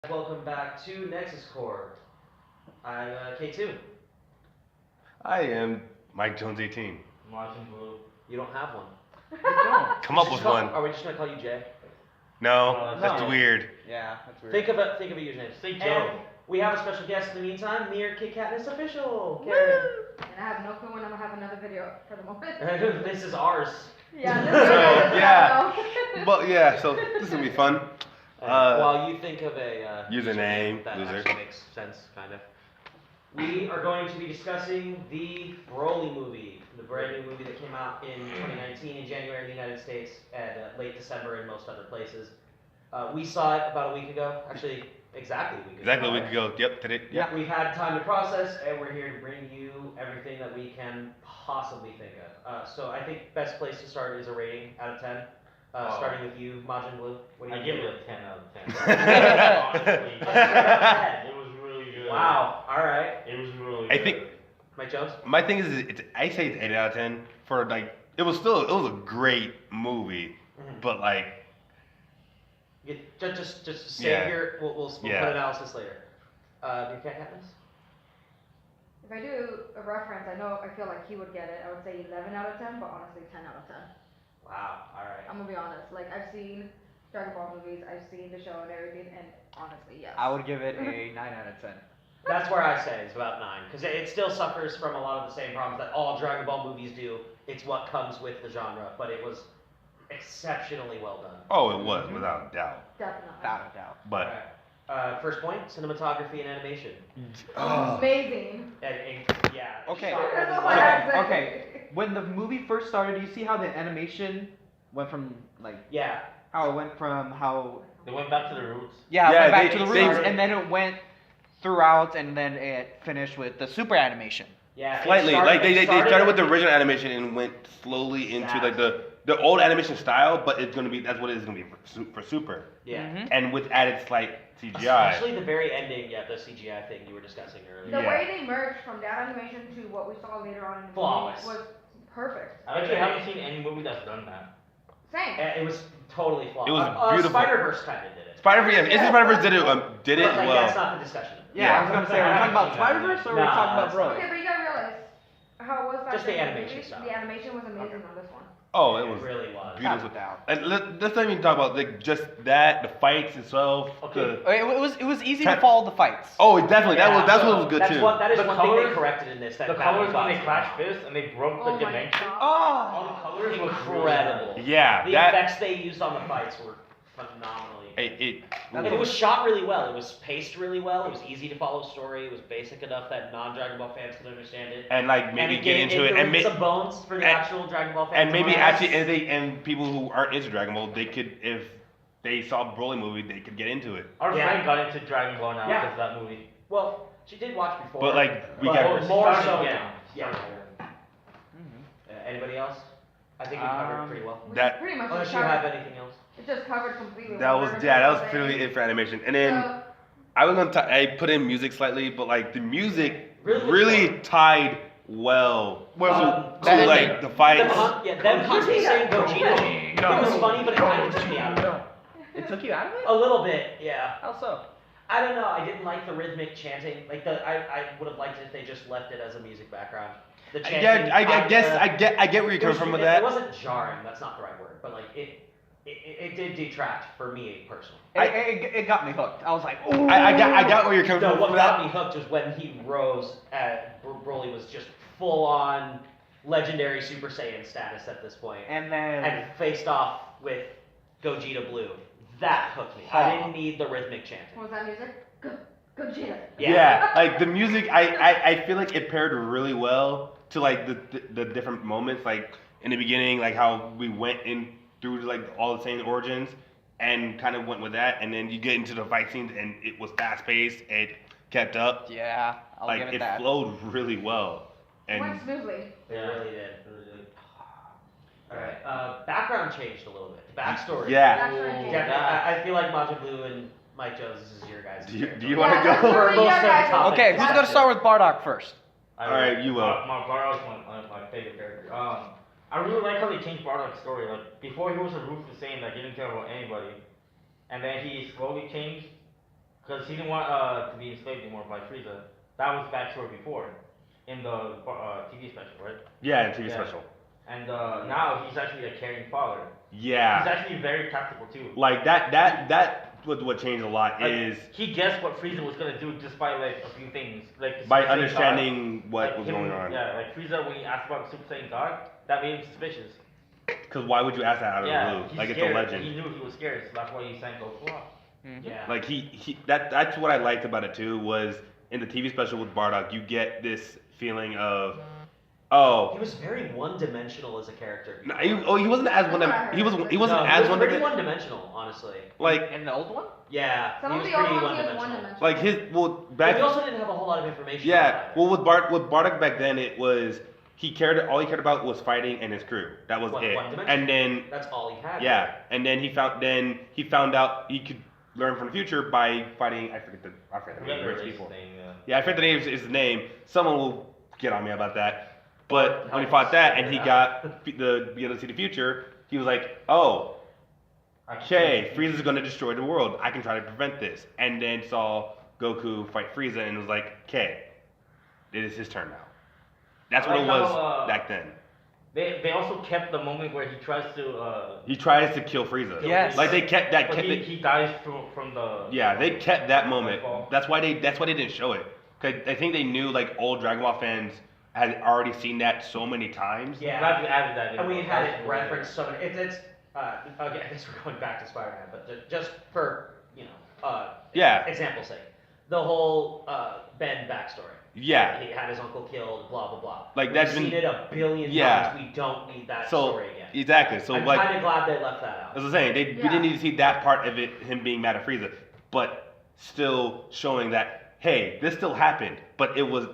Welcome back to Nexus Core. I'm K2. I am Mike Jones 18. MajinBlue. You don't have one. Come up with one. Are we just gonna call you Jay? No, No, that's no. weird. Yeah, that's weird. Think of a username. Say And Joe. we have a special guest in the meantime, MeerKitKatness official. And I have no clue when I'm gonna have another video for the moment. Karen. This is ours. Yeah, this So, is yeah. But yeah, so this is gonna be fun. While you think of a Username, that loser. actually makes sense, kind of. We are going to be discussing the Broly movie, the brand new movie that came out in 2019 in January in the United States and late December in most other places. We saw it about a week ago, actually exactly a week ago. Exactly a week ago. Yep, today. Yeah, we've had time to process, and we're here to bring you everything that we can possibly think of. So I think best place to start is a rating out of 10. Starting with you, MajinBlue. What do you I give think? it a 10 out of 10. Honestly, it was really good. Wow. All right. It was really I good. think Mike Jones. my thing is, I say it's 8 out of 10 for like it was a great movie, Mhm. but like Just save Yeah. your. We'll Yeah. put analysis later. MeerKatness. If I do a reference, I feel like he would get it. I would say 11 out of 10, but honestly 10 out of 10. Wow. All right. I'm gonna be honest. Like, I've seen Dragon Ball movies, I've seen the show and everything, and honestly, yes. I would give it a 9 out of 10. That's where I say it's about 9, because it still suffers from a lot of the same problems that all Dragon Ball movies do. It's what comes with the genre, but it was exceptionally well done. oh, it was without a doubt. Definitely. Without a doubt. But First point: cinematography and animation. oh, Amazing. Yeah. Okay. shot really That's all well. I have to say. Okay. When the movie first started, do you see how the animation went from like Yeah. how it went from how They went back to the roots. it Yeah, went back they- to the they- roots, and then it went throughout, and then it finished with the super animation. Yeah. it slightly started- like it they started with the at- original animation and went slowly into like the old animation style, but it's gonna be that's what it is gonna be for super. Yeah. Mhm. And with added slight CGI. Especially the very ending, yeah, the CGI thing you were discussing earlier. The Yeah. way they merged from that animation to what we saw later on in the Flawless. movie was perfect. I actually haven't seen any movie that's done that. Same. It was totally flawed. It was beautiful. Spider-Verse kind of did it. Spider-Verse, yeah, Into Spider-Verse did it But, like, that's well. not the discussion. Yeah, I was gonna say, are we talking about Spider-Verse or are we Nah, talking about it's Broly? Okay, but you gotta realize how it was back Just the then in animation movies. style. The animation was amazing on this one. Oh, it was really was. beautiful. Without a doubt. And let's not even talk about like just that, the fights itself. Okay. It was easy to follow the fights. Oh, definitely. Yeah, That's what was good That's too. that is The one thing they colors- corrected in this. That The Batman colors when they Fox clashed did. fists and they broke Oh the my dimension. god. All Oh, the colors were Incredible. Yeah, The that effects they used on the fights were phenomenally. it And it was shot really well. It was paced really well. It was easy to follow story. It was basic enough that non-Dragon Ball fans could understand it. and like maybe and get into it and some bones for the and- actual Dragon Ball fans. and maybe Yes. actually and people who aren't into Dragon Ball, they could if they saw Broly movie, they could get into it. Our Yeah. friend got into Dragon Ball now Yeah. because of that movie. Well, she did watch before. But like we But got more Started so again. now. Yeah. Anybody else? I think we covered pretty well. We That- pretty much Unless just you have covered, anything else. it just covered completely. that what was we were that was saying. purely it for animation. And then So, I was gonna I put in music slightly, but like the music Really good really score. tied well to that like ending. the fights. Them constantly saying Gogeta. It was funny, but it kind of took me out of it. it took you out of it? A little bit, yeah. How so? I don't know. I didn't like the rhythmic chanting. Like I would have liked it if they just left it as a music background. The chanting. Yeah, I guess kinda- I get where you're coming from with It that. wasn't jarring. That's not the right word, but like it did detract for me personally. It got me hooked. I was like, ooh. I got where you're coming No, from what with got that. me hooked was when he rose. Broly was just full on legendary Super Saiyan status at this point, And then and faced off with Gogeta Blue. That hooked me. I didn't need the rhythmic chanting. what was that music? Gogeta. Yeah, like the music, I feel like it paired really well to like the different moments, like in the beginning, like how we went in through like all the same origins, and kind of went with that, and then you get into the fight scenes, and it was fast paced, it kept up, yeah, I'll like give it it that. flowed really well, It went and smoothly. It really did. Alright, background changed a little bit. The backstory. yeah. Backstory Definitely, changed. I feel like MajinBlue and Mike Jones, this is your guys' Do you territory. want to Yeah, go? For Yeah, most of the guys. topics. Okay, who's gonna start with Bardock first? Alright, you will. Bardock's my favorite character. I really like how they changed Bardock's story. Like before, he was a ruthless Saiyan that didn't care about anybody, and then he slowly changed Because he didn't want to be enslaved anymore by Frieza. That was backstory before, in the TV special, right? Yeah, in TV Yeah. special. And now he's actually a caring father. Yeah. He's actually very practical too. Like that what changed a lot Like, is he guessed what Frieza was gonna do just by like a few things, like the by Super Saiyan understanding God, what like was him- going on. Yeah, like Frieza when he asked about the Super Saiyan God, that made him suspicious. Because why would you ask that out of Yeah, the blue? he's Like it's scared. a legend. He knew he was scared, so that's why he sank Goku off. Yeah. Like that's what I liked about it too was in the TV special with Bardock, you get this feeling of He was very one-dimensional as a character. no, he wasn't as one he wasn't No, as he was one pretty one-dimensional, honestly. like In the old one? Yeah, Some he of was the old pretty ones he was one-dimensional. one-dimensional. like his well But back we also didn't have a whole lot of information. on yeah that. well with Bardock back then it was all he cared about was fighting and his crew. That was it. One-dimensional. And then That's all he had. yeah, and then he found out he could learn from the future by fighting I forget the name of his people. Yeah, I forget the name is his name. Someone will get on me about that. But when he fought that and he got be able to see the future, he was like, oh, okay, Frieza's gonna destroy the world. I can try to prevent this. And then saw Goku fight Frieza and was like, okay, it is his turn now. That's what I it like was how, back then. They also kept the moment where he tries to. He tries to kill Frieza. Yes. Like they kept that. But he dies from the. Yeah, they kept that moment. Fall. That's why they didn't show it. Cause I think they knew like old Dragon Ball fans had already seen that so many times. Yeah. I'm glad you added that. in. And we've had That's it cool. referenced so many. It's okay. I guess we're going back to Spider-Man, but just for Yeah. example's sake, the whole Ben backstory. Yeah. He had his uncle killed. Blah blah blah. Like, We've that's seen been- it a billion Yeah. times. We don't need that So story again. exactly. So I'm like kind of glad they left that out. as I was saying, we Yeah. didn't need to see that part of it, him being mad at Frieza, but still showing that hey, this still happened, but it was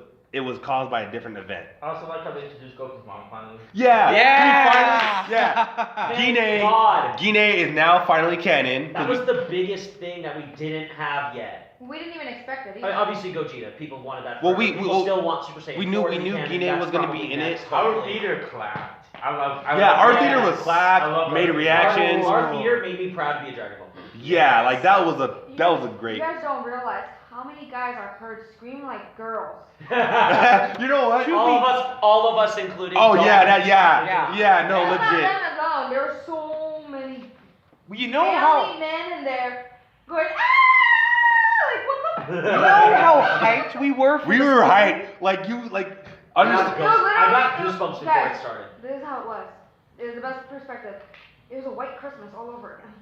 caused by a different event. I also like how they introduced Goku's mom finally. Yeah. Yeah. He finally, yeah. Thank Gine. God. Gine is now finally canon. That was the biggest thing that we didn't have yet. We didn't even expect it I mean, either. obviously Gogeta. People wanted that. Well, forever. we- People we- still want Super Saiyan. we knew- 4 we to be knew canon. Gine That's was gonna be probably in it. next, Our hopefully. theater clapped. I Yeah, our love theater that. was clapped, I love made that. reactions. Our theater made me proud to be a Dragon Ball fan. Yeah, like that was a You great. guys don't realize how many guys are heard scream like girls. You know what? all of us, including. Oh Dalton. yeah, Yeah. yeah, no, And not legit. them alone. There are so many You know family how men in there going ah, like what the. you know how hyped we were for We this were movie? hyped, like you, like. I got Understand? goosebumps before Guys, it started. This is how it was. It was the best perspective. It was a white Christmas all over again.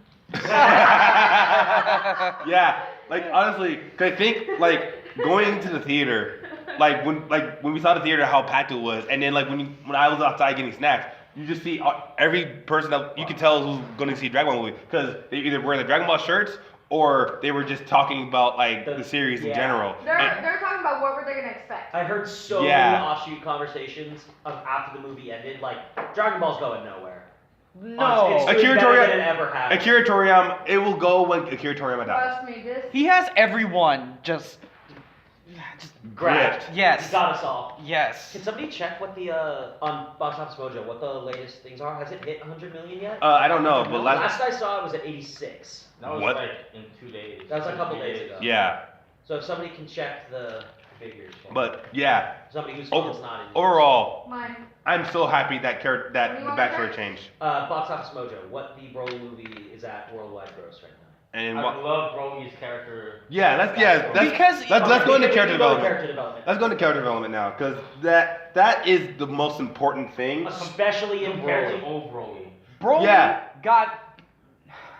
Yeah, like honestly, 'cause I think like going to the theater, like when we saw the theater, how packed it was, and then like when I was outside getting snacks, you just see every person that you could tell who's going to see Dragon Ball movie because they either wearing the Dragon Ball shirts or they were just talking about like the series in Yeah. general. And- They're talking about what were they gonna expect. I heard so Yeah. many offshoot conversations of after the movie ended, like Dragon Ball's going nowhere. No. It's doing Akira better Toriyama- than it ever has. Akira Toriyama, it will go when Akira Toriyama dies. Trust me, this. He has everyone just Grabbed. yes. He's got us all. Yes. Can somebody check what the on Box Office Mojo what the latest things are? Has it hit 100 million yet? I don't know, but last I saw it was at 86. That was What? like in 2 days. That was a couple 3 days ago. yeah, So if somebody can check the figures, for me. but yeah, somebody whose Over- phone's not in. overall, Mine. I'm so happy that What the do you want backstory to changed. Box Office Mojo, what the Broly movie is at worldwide gross right now. And I what? love Broly's character. Yeah, let's Because- let's go into character We go to development. character development. Let's go into character development now, because that is the most important thing. Especially in Compared to Broly. old Broly. Broly Yeah. got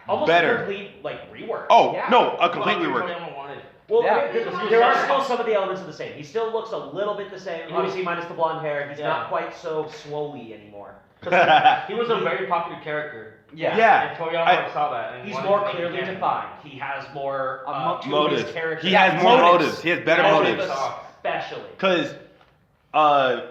Almost better. a complete rework. Oh Yeah. no, a complete Well, rework. Toriyama wanted. Well, Yeah. there are still some of the elements of the same. He still looks a little bit the same, He obviously minus the blonde hair. He's Yeah. not quite so swolly anymore. He was a very popular character. yeah. Yeah. And Toriyama I- saw that. And He's wanted more to make it clearly canon. defined. He has more to his Motives. character. He has more motives. He has better Motives. motives. Especially. Because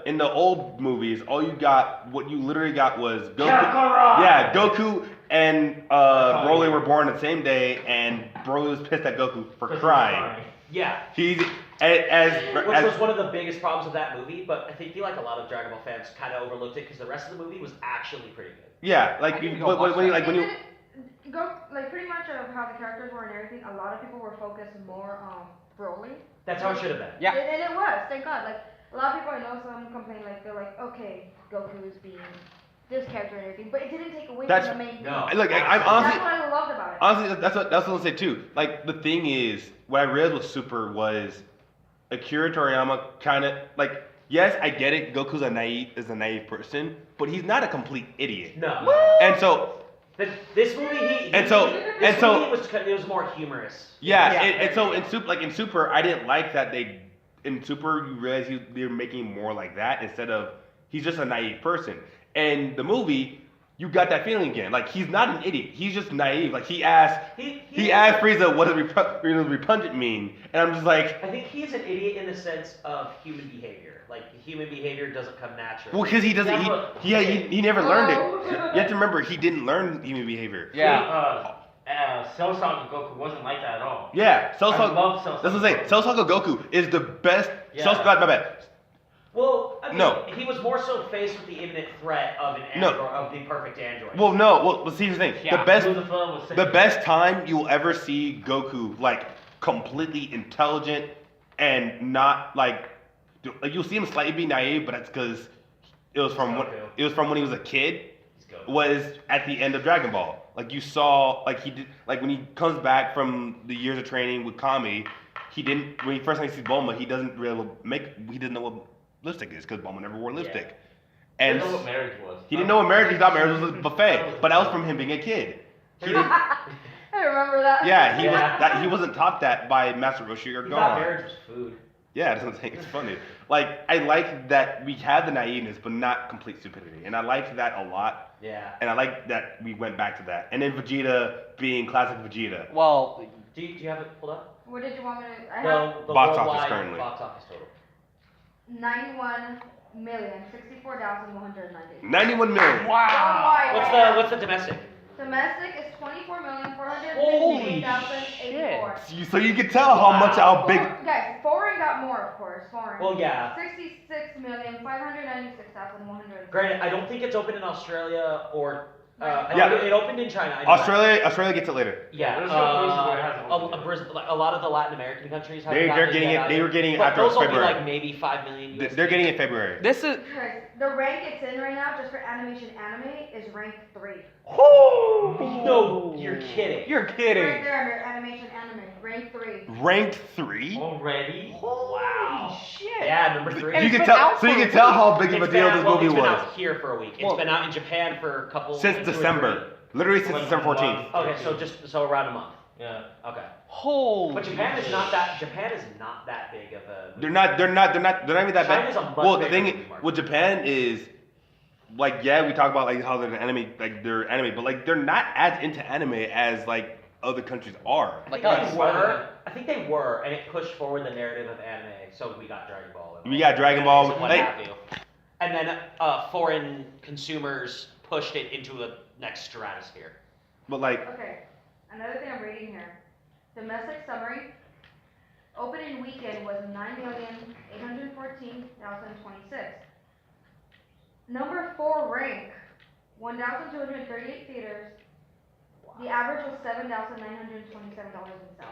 in the old movies, what you literally got was Goku. Kakarot! Yeah, Goku and Broly were born the same day, and Broly was pissed at Goku for crying. Yeah. He's Which as was one of the biggest problems of that movie, but I feel like a lot of Dragon Ball fans kind of overlooked it because the rest of the movie was actually pretty good. yeah, like I need to you, go watch when you that. like when you like pretty much of how the characters were and everything. A lot of people were focused more on Broly. That's how it should have been. Yeah. And it was, thank God. Like a lot of people I know, some complain like they're like, okay, Goku is being this character and everything, but it didn't take away That's- from the main thing. No. Look, I'm That's honestly, what I loved about it. honestly, that's what I was say too. Like the thing is, what I realized with Super was Akira Toriyama kind of like. Yes, I get it. Goku's a naive person, but he's not a complete idiot. No. And so, This movie, And so- this movie was more humorous. yeah, Yeah. and so in Super, I didn't like that in Super you realize they're making more like that instead of he's just a naive person. And the movie, you got that feeling again. Like he's not an idiot. He's just naive. Like he asked Frieza, what does repugnant mean? And I'm just like, I think he's an idiot in the sense of human behavior. Like human behavior doesn't come naturally. well, because he doesn't. He never learned it. You have to remember, he didn't learn human behavior. Yeah. Cell Saga Goku wasn't like that at all. Yeah, I love Cell That's what I'm Saga saying. Cell Saga Goku is the best. Yeah. My bad. Well, I mean, No. he was more so faced with the imminent threat of an No. android, of the perfect android. Well, no. Well, see, here's the thing. Yeah. The best. Blue the film was The best time you'll ever see Goku like completely intelligent and not like you'll see him slightly be naive, but that's because it was from when he was a kid. He's Goku. Was at the end of Dragon Ball. Like you saw, like he did, like when he comes back from the years of training with Kami, he didn't. When he first time he sees Bulma, he doesn't know what lipstick is because Bulma never wore lipstick. I And didn't know what marriage was. he didn't know what marriage. He thought marriage was a buffet, but that was from him being a kid. He didn't, I remember that. Yeah. he wasn't taught that by Master Roshi or He thought Gohan. marriage was food. Yeah, that's what I'm saying. It's funny. Like I like that we have the naiveness, but not complete stupidity, and I like that a lot. Yeah. And I like that we went back to that. And then Vegeta being classic Vegeta. Well, Do you have it pulled up? What did you want me to? I have The Box office worldwide currently. box office total. 91,064,190. 91 million. wow. What's the domestic? Domestic is 24,468,084. So you can tell how big. Guys, foreign got more, of course. Foreign. Well, yeah. 66,596,100. Granted, I don't think it's open in Australia or Yeah. it opened in China. I know that. Australia gets it later. Yeah, There's some places where it hasn't opened a lot of the Latin American countries haven't They're gotten getting yet it. They either. were getting it But after those will be February. like maybe 5 million USD. They're getting it in February. This is. Guys, the rank it's in right now, just for animation anime, is rank 3. No, you're kidding. You're Right kidding. there under animation anime, rank 3. Ranked 3. already. Wow. Shit. Yeah, number 3. And You it's can been tell. out So you for can a tell week. how big of a deal this movie It's been was out here for a week. It's Well- been out in Japan for a couple. since 2 or December. 3. Literally since Like December 14th. Okay, so around a month. Yeah. Okay. Holy. But Japan is not that big of a. They're not even that bad. China's a much Well, the bigger thing movie market. with Japan is, like, yeah, we talk about like how they're anime, but like they're not as into anime as like other countries are. I Like think us. they were. I think they were, and it pushed forward the narrative of anime. So we got Dragon Ball. And We got Dragon Ball, and what like- have you. And then foreign consumers pushed it into the next stratosphere. But like, Okay, another thing I'm reading here. Domestic summary. Opening weekend was 9,814,026. Number 4 rank, 1,238 theaters. The average was $7,927 in sales.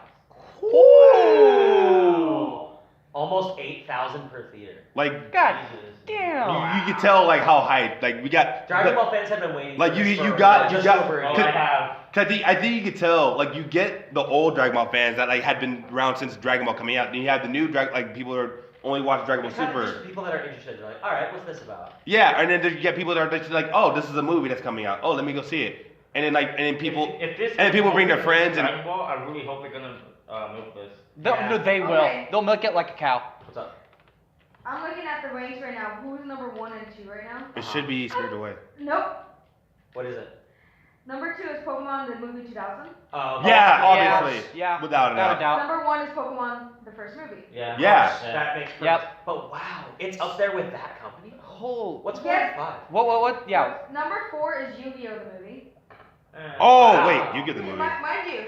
Ooh. Almost 8,000 per theater. like God Jesus. damn. you can tell like how hyped. Like we got Dragon Ball fans have been waiting. Like, for you- this you for got- just you got- over a Oh, year. I have. Cause I think you could tell, like you get the old Dragon Ball fans that like had been around since Dragon Ball coming out, and you have the new Dragon, like people are only watching Dragon Ball It's kind of Super. just people that are interested. They're like, all right, what's this about? Yeah, and then you get people that are just like, oh, this is a movie that's coming out. Oh, let me go see it. And then people, If this and then people bring their opens friends and- Dragon Ball, I really hope they're gonna milk this. Yeah. They will. Okay. They'll milk it like a cow. What's up? I'm looking at the ranks right now. Who's number 1 and 2 right now? it should be Spirited Away. Nope. What is it? Number 2 is Pokemon the movie 2000. Yeah, obviously, Yeah. without a doubt. Number 1 is Pokemon the first movie. Yeah. Yeah. That makes perfect. Yep. But wow, it's up there with that company. Whole. What's Yes. 4 and 5? What? Yeah. Number 4 is Yu-Gi-Oh the movie. Oh Wow. wait, you get the movie. Mind you,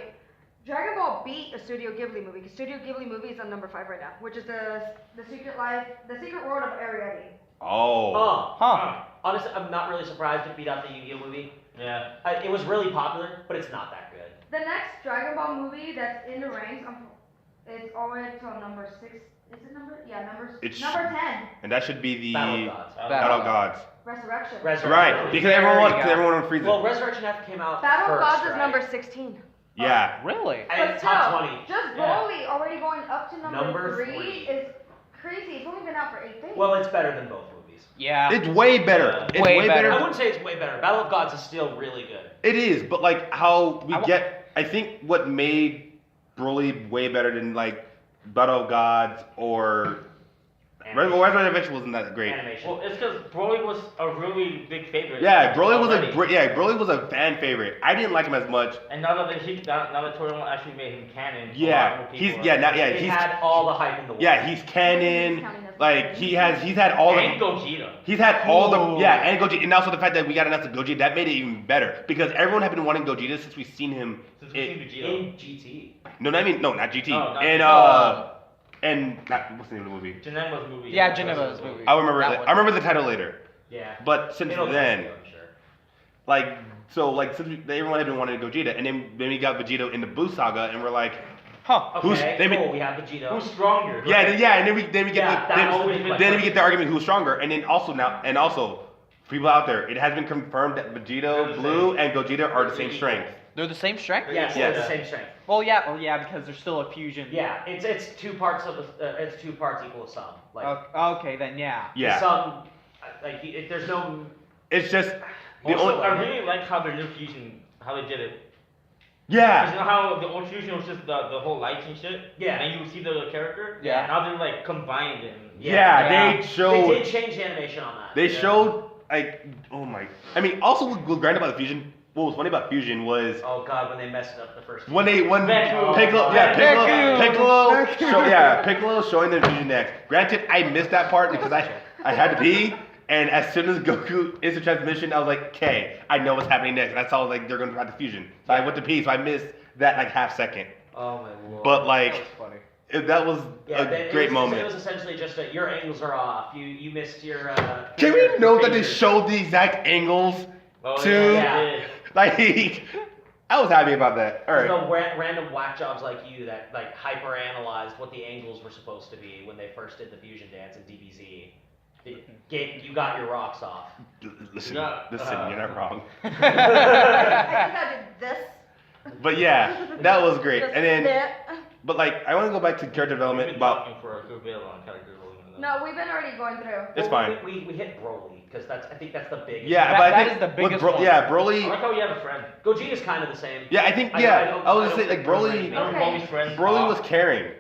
Dragon Ball beat a Studio Ghibli movie, because Studio Ghibli movie is on number 5 right now, which is the Secret World of Ariadne. Oh. Huh. Huh. Honestly, I'm not really surprised it beat out the Yu-Gi-Oh movie. Yeah. It was really popular, but it's not that good. The next Dragon Ball movie that's in the ranks, it's already till number 6. Is it number? Yeah, number 10. And that should be the Battle of Gods. Battle of Gods. Resurrection. Right, because There everyone you wants go. everyone wants Frieza. Well, Resurrection F came out Battle of first, Gods is right? number 16. Yeah. Really? And But top still, 20. just Yeah. Broly already going up to number Number 3 3. is crazy. It's only been out for 8 days. Well, it's better than both movies. Yeah. It's way better. Yeah. It's Way way better. I better. wouldn't say it's way better. Battle of Gods is still really good. It is, but like how we I wa- get, I think what made Broly way better than like Battle of Gods or Animation. Resurrection Adventure wasn't that great. Animation. Well, it's because Broly was a really big favorite. Yeah, Broly was already. Broly was a fan favorite. I didn't like him as much. And now that Toriyama actually made him canon. a lot Yeah, more he's people yeah are- now yeah It he's had all the hype in the world. yeah he's canon. Like he's had all And the Gogeta. he's had all the Ooh. yeah and Gogeta and also the fact that we got announced Gogeta that made it even better because everyone had been wanting Gogeta since we've seen him. Since we've seen Vegeta. In GT. No, not GT. Oh, not and GT. and not, what's the name of the movie? Janemba's movie. Yeah, Janemba's movie. I remember That one. I remember the title later. Yeah. But since It'll then, come, I'm sure. like since everyone had been wanting Gogeta, and then we got Vegeta in the Boo saga, and we're like, Huh. Who's- Okay, they cool. make- We have Vegeta. Who's stronger? yeah, and then we get Yeah, that always been then my we get the argument who's stronger, and then also people out there, it has been confirmed that They're Vegeta the Blue and Gogeta are the same strength. They're the same strength? Yes, Yes. it's the same strength. Well, yeah, because there's still a fusion. Yeah, it's 2 parts of it's 2 parts equal to sum. Like Okay, then yeah. the Yeah, sum, like there's no. it's just the Also, only I really like how their new fusion, how they did it. Because yeah. you know how the old fusion was just the whole lights and shit? Yeah. And you would see the character? Yeah. Now they're like combined and. Yeah, Yeah. they showed. They did change the animation on that. They Yeah. showed like, oh my! I mean, also what grind about the fusion. What was funny about fusion was Oh god, when they messed up the first. when Deku. Piccolo, Piccolo showing the fusion next. Granted, I missed that part because I had to pee, and as soon as Goku instant transmission, I was like, okay, I know what's happening next. And I saw like they're gonna try the fusion, so I went to pee, so I missed that like half second. Oh my lord. But That like was funny. that was Yeah, a great It moment. was essentially just that your angles are off. You missed your. Can your we note that they phases. showed the exact angles? Oh, Two. yeah. Yeah. Like, I was happy about that. All There's right. no random whack jobs like you that like hyper analyzed what the angles were supposed to be when they first did the fusion dance in DBZ. You got your rocks off. Listen, Yeah. you're not wrong. I think I did this. But yeah, that was great. Just And then, that. but like, I want to go back to character We've development been about. talking for a good bit on character development. No, we've been already going through. It's Well, fine. We hit Broly because I think that's the biggest. Yeah, That- but I that think is the with biggest one. yeah, I Broly. like how you have a friend. Gogeta's kind of the same. Yeah, I think I yeah. don't- I was I just don't saying like think there's Broly. anything. Okay. Broly's friend. Broly was Bob. caring.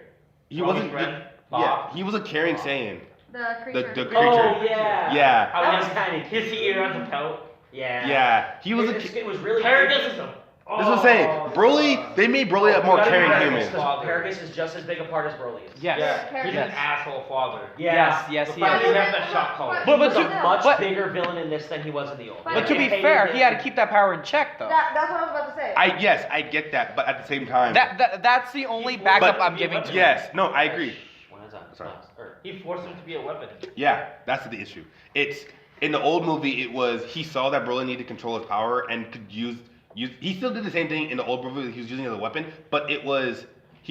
He Broly's wasn't. friend. Yeah, Bob. he was a caring Saiyan. The creature. the Oh creature. yeah. Yeah. How That he was has kind of his ear as a pelt. Yeah. Yeah, he was a. It was really. Paragism. This is what I'm saying. Broly, they made Broly a more gotta caring be human. Paragus. Father. Paragus is just as big a part as Broly is. Yes. Yeah, he's Yes. an asshole father. Yeah. Yes, The he fact is. that he has that shot collar. But He was a to- much but- bigger villain in this than he was in the old. But to be fair, he had to keep that power in check, though. That's what I was about to say. I get that, but at the same time. That's the only backup But- I'm giving to him. Yes, no, I agree. When is that? Sorry. He forced him to be a weapon. Yeah, that's the issue. It's in the old movie. It was he saw that Broly needed to control his power and could use. He still did the same thing in the old movie. He was using it as a weapon, but he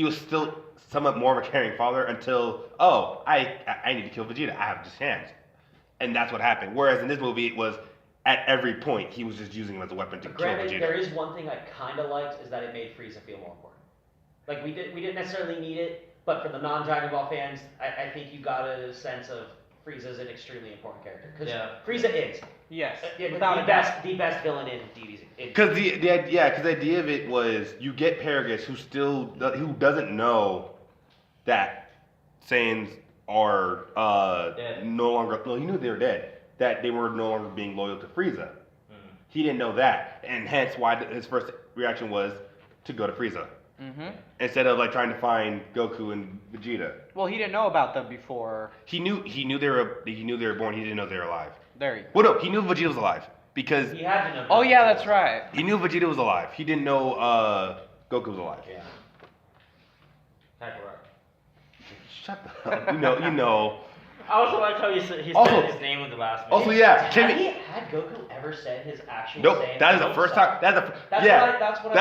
was still somewhat more of a caring father until I need to kill Vegeta. I have just hands, and that's what happened. Whereas in this movie, it was at every point he was just using him as a weapon to kill Granted, Vegeta. there is one thing I kind of liked is that it made Frieza feel more important. Like we didn't necessarily need it, but for the non-Dragon Ball fans, I think you got a sense of Frieza is an extremely important character because Yeah. Frieza is Yes, the without a doubt. the best villain in DBZ. Because the idea of it was you get Paragus who doesn't know that Saiyans are Dead. no longer he knew they were dead, that they were no longer being loyal to Frieza. He didn't know that, and hence why his first reaction was to go to Frieza Mm-hmm. instead of like trying to find Goku and Vegeta. Well, he didn't know about them before. He knew they were born. He didn't know they were alive. There you go. Well, no, he knew Vegeta was alive because He had to know. Oh yeah, that's right. he knew Vegeta was alive. He didn't know Goku was alive. Yeah. Kakarot. Shut the hell. You know. I also like how he said his name with the last name. Also, yeah, Had Goku ever said his actual Nope, saying? that is the first time. That's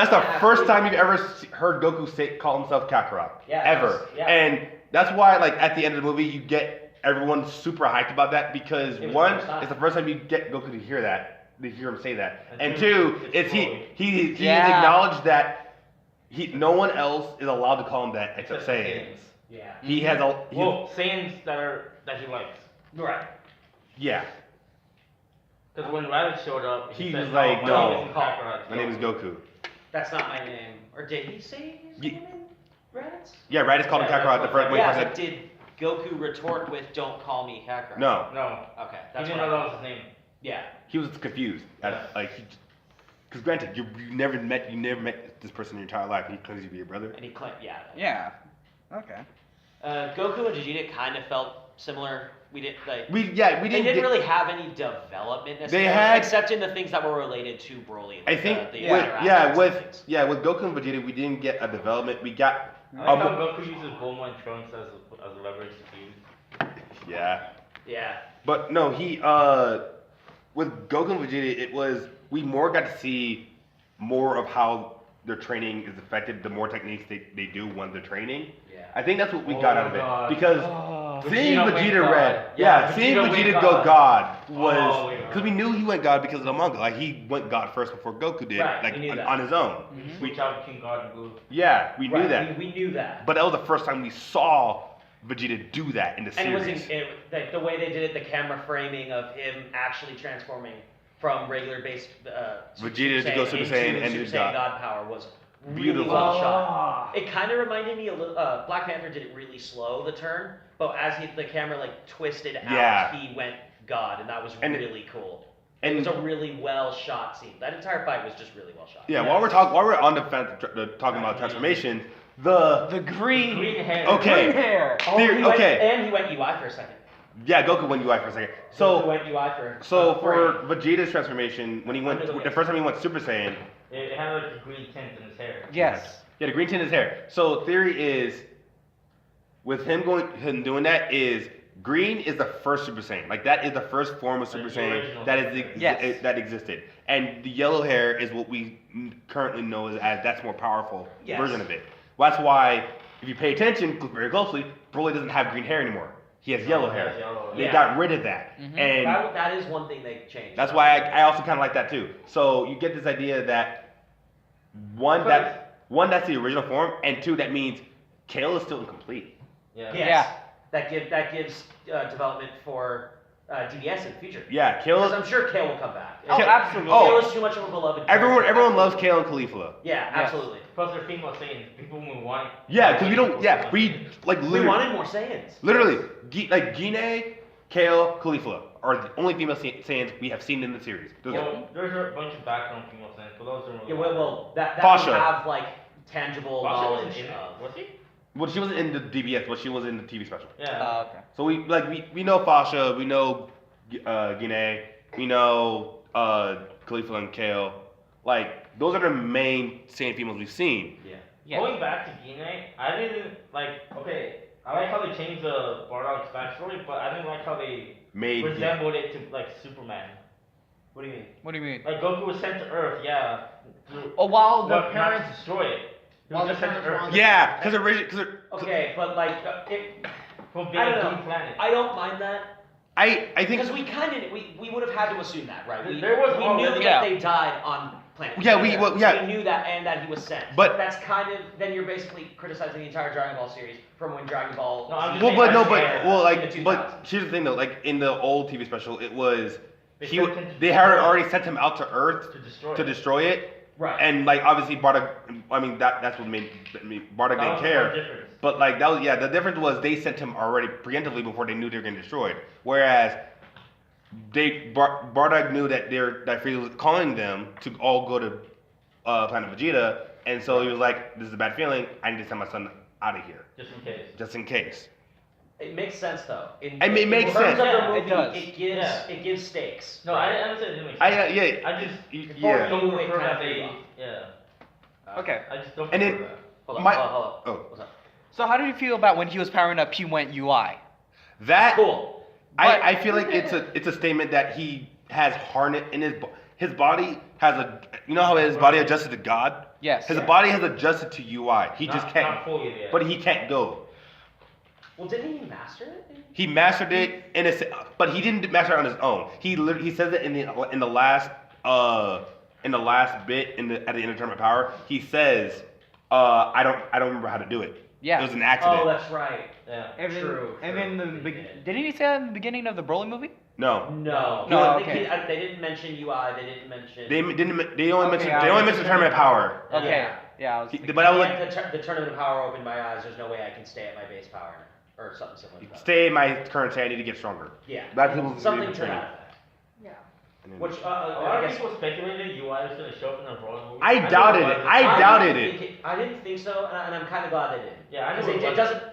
the first time you've ever heard Goku call himself Kakarot. Yeah, ever. yeah. And that's why, like, at the end of the movie, you get everyone super hyped about that because It was one, the first time. it's the first time you get Goku to hear that, to hear him say that, And and two, two, it's it's he has Yeah. acknowledged that no one else is allowed to call him that except Saiyans. Yeah. He has a Well, Saiyans that he likes. Right. yeah. Because when Raditz showed up, He said, was like, my no. name isn't Kakarot. My name is Goku. That's not my name. Or did he say his Ye- name in Raditz? Yeah, Raditz called him Yeah, Kakarot that's the first when he Yeah, first but said did Goku retort with "Don't call me Kakarot"? no. No, Okay, he that's didn't what know I that was thought. his name. Yeah. He was confused. Yeah. Because granted, you never met this person in your entire life. And he claims to be your brother. And he claimed, yeah. Yeah. Okay. Goku and Vegeta kind of felt similar. We didn't like. We They didn't didn't get- really have any development necessarily, They had- except in the things that were related to Broly. I Like think the with interactions and things. with Goku and Vegeta, we didn't get a development. We got I like how Goku uses Bulma and Trunks as leverage to feud. yeah. Yeah. But no, with Goku and Vegeta, we more got to see more of how their training is affected. The more techniques they do when they're training. Yeah. I think that's what we Oh got my out of it God. because seeing Vegeta went Vegeta God. red, Yeah, seeing Vegeta Vegeta went go God. God Oh, was wait, because we knew he went God because of the manga. Like he went God first before Goku did, Right, like we knew on, that. on his own. Switch out King God and Blue. Yeah, we knew Right, that. We knew that. But that was the first time we saw Vegeta do that in the And series. like the way they did it, the camera framing of him actually transforming from regular based Vegeta to go Super Saiyan and Super to Saiyan God. God power was really Beautiful. well shot. It kind of reminded me a little. Black Panther did it really slow, the turn, but as the camera like twisted out, Yeah. he went God, and that was And- really cool. and- It was a really well shot scene. That entire fight was just really well shot. Yeah, while we're on talking about transformation, the The green. Green hair. Okay. Green hair. Oh, Theory- he went, okay. and he went UI for a second. yeah, Goku went UI for a second. Goku So went UI for. for Vegeta's transformation, when he went Under the the first time he went Super Saiyan, It had like a green tint in his hair. Yes. he had a green tint in his hair. So theory is, with him doing that is green is the first Super Saiyan. Like that is the first form of Super Like the Saiyan original that Super is Saiyan. Yes. that existed, and the yellow hair is what we currently know as that's more powerful Yes. version of it. Well, that's why if you pay attention very closely, Broly doesn't have green hair anymore. He has yellow He has hair. yellow They hair. got rid of that, Mhm. and That is one thing they changed. that's why I also kind of like that too. So you get this idea that one that's the original form, and two that means Kale is still incomplete. Yeah. Yes. Yeah. That gives development for DBS in the future. Yeah, Kale Because is. I'm sure Kale will come back. Oh, absolutely. Kale is too much of a beloved. character. Everyone loves Kale and Caulifla. Yeah, absolutely. Plus they're female Saiyans. People will want. Yeah, because we don't. Yeah, we like We literally. wanted more Saiyans. Literally, like Gine, Kale, Caulifla are the only female Saiyans we have seen in the series. Those are- Well, there's a bunch of background female Saiyans, but those don't really. Yeah, well, that Fasha. would have like tangible Fasha knowledge wasn't in it, of. was he? well, she wasn't in the DBS, but she was in the TV special. Yeah. Okay. So we know Fasha, we know Gine, we know Caulifla and Kale. Like those are the main Saiyan females we've seen. Yeah. Yeah. Going back to Gine, I didn't like. Okay, I like how they changed the Bardock's backstory, but I didn't like how they Made resembled it to like Superman. What do you mean? What do you mean? Like Goku was sent to Earth, yeah. Oh, while the But not to parents. destroy it. He While was just the sent to parents were Earth. on the- Yeah, because Okay, but like, From I being don't a know. green planet. I don't mind that I think because we kind of we would have had to assume that, right? We There was we already- knew Yeah. that they died on planet. Yeah, we knew that and that he was sent. But- that's kind of then you're basically criticizing the entire Dragon Ball series from when Dragon Ball. No, I'm just Z saying Well, but no, like but hair well, in like, the but 2000s. here's the thing though. Like in the old TV special, it was They he. sent him to They had destroy it. already sent him out to Earth To destroy to it. destroy it, Right. and like obviously Bardock. I mean that's what made Bardock That didn't was the care. difference. But like that was the difference was they sent him already preemptively before they knew they were getting destroyed. Whereas Bardock knew that Frieza was calling them to all go to Planet Vegeta, and so he was like, "This is a bad feeling. I need to send my son out of here, Just in case. just in case." It makes sense though. In makes terms sense. of Yeah, the it movie, does. It gives stakes. No, right? I didn't say it didn't make I sense. yeah I just yeah. don't Wait, prefer time that for they. you. Yeah. Okay. I just don't And prefer it- that. Hold on, My- hold on. Oh. What's up? So how do you feel about when he was powering up, he went UI? That Cool. I feel like it's a statement that he has harnessed in his body has a, you know how his body adjusted to God? Yes. His body has adjusted to UI. He just Not can't, fully yet. but he can't go. Well, didn't he master it? He mastered it but he didn't master it on his own. He says it in the last bit at the end of Tournament Power. He says, I don't remember how to do it. Yeah. It was an accident. Oh, that's right. Yeah. True. And then He did. Didn't he say that in the beginning of the Broly movie? No. No. No, I think okay. they didn't mention UI. They didn't mention. They only mentioned Tournament Power. Okay. Yeah. I was thinking. But I was like, The tournament of power opened my eyes. There's no way I can stay at my base power or something similar. To that. stay in my current state. I need to get stronger. Yeah. That's what Something was to that effect. Yeah. Which A lot I of guess. people speculated UI was going to show up in the Broly movie. I doubted it. I doubted it. I didn't think so, and I'm kind of glad they did. Yeah, I Because knew it it doesn't.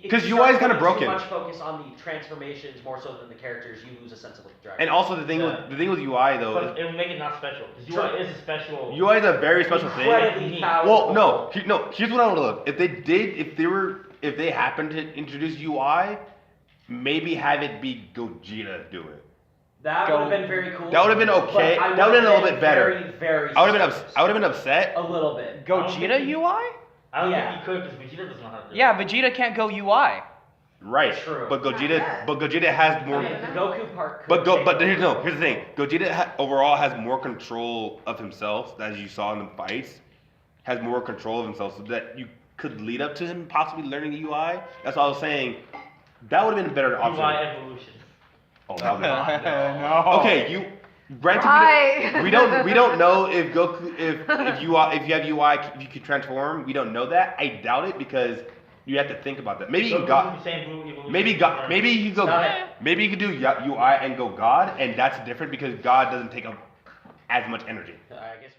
Because UI is kinda broken. Too much focus on the transformations more so than the characters. You lose a sense of what the driver. And also the thing with UI though But it would make it not special. Because UI is a special. UI is a very special thing. Incredibly Well, powerful. no. Here's what I would look. If they happened to introduce UI, maybe have it be Gogeta do it. That would have been very cool. That would have been okay. but I That would have been a little would've bit better. Very, very. I would have suspicious. been upset. A little bit. Gogeta UI? I don't Yeah. think he could because Vegeta doesn't know how to do it. Yeah, Vegeta can't go UI. Right. True. But Gogeta has more. I mean, the Goku part. But could take here's over. the thing. Gogeta overall has more control of himself, as you saw in the fights. Has more control of himself, so that you could lead up to him possibly learning the UI. That's all I was saying. That would have been a better option. UI evolution. Oh, that would have been. no. Okay, granted, Right. we don't know if Goku if you have UI if you could transform. We don't know that. I doubt it because you have to think about that. Maybe you Goku's got the same blue evolution. maybe you go Stop it. maybe you could do UI and go God, and that's different because God doesn't take up as much energy. I guess.